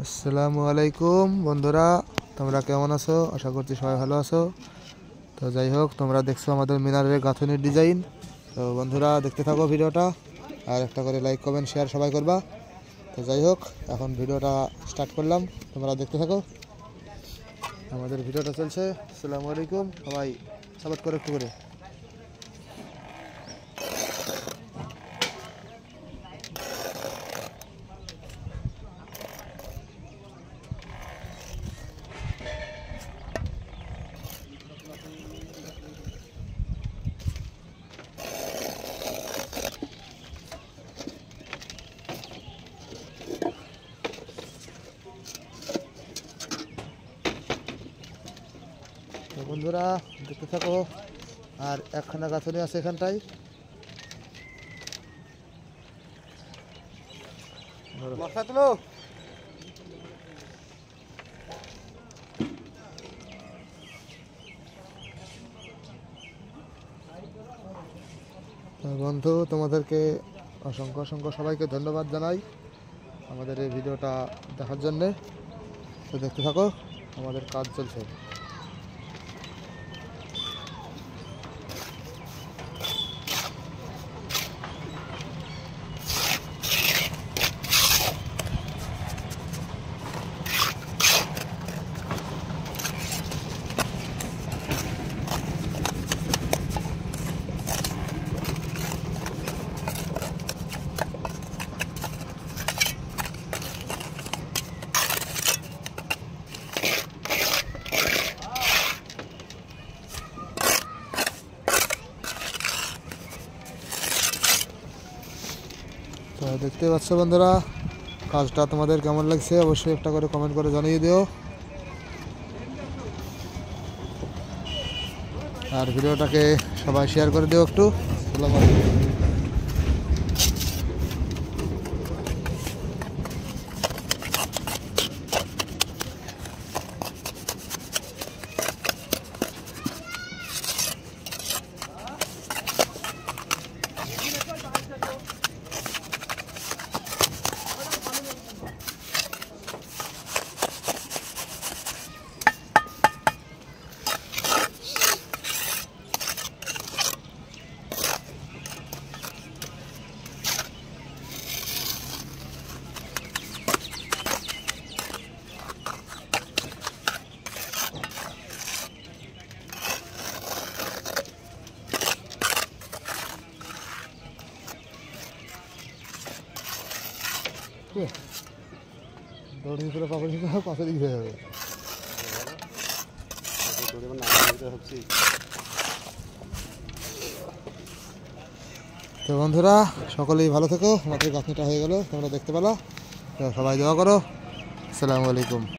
আসসালামু আলাইকুম বন্ধুরা, তোমরা কেমন আছো? আশা করছি সবাই ভালো আছো। তো যাই হোক, তোমরা দেখছো আমাদের মিনারের গাঁথনির ডিজাইন। তো বন্ধুরা দেখতে থাকো ভিডিওটা, আর একটা করে লাইক কমেন্ট শেয়ার সবাই করবা। তো যাই হোক, এখন ভিডিওটা স্টার্ট করলাম, তোমরা দেখতে থাকো। আমাদের ভিডিওটা চলছে। আসসালামু আলাইকুম, সবাই সাপোর্ট করো একটু করে। তো বন্ধুরা দেখতে থাকো, আর একখানা গাঁথনি আছে এখানটায়। বন্ধু, তোমাদেরকে অসংখ্য অসংখ্য সবাইকে ধন্যবাদ জানাই আমাদের এই ভিডিওটা দেখার জন্যে। তো দেখতে থাকো, আমাদের কাজ চলছে। তো দেখতে পাচ্ছ বন্ধুরা, কাজটা তোমাদের কেমন লাগছে অবশ্যই একটা করে কমেন্ট করে জানিয়ে দিও। আর ভিডিওটাকে সবাই শেয়ার করে দিও একটু। আসসালামু আলাইকুম। দৌড়ি করে পাকড়ি পাশে দিকে হয়ে যাবে। তো বন্ধুরা সকলেই ভালো থেকো। আমাদের গাঁথনিটা হয়ে গেল, তোমরা দেখতে পেলা। তো সবাই দোয়া করো। আসসালামু আলাইকুম।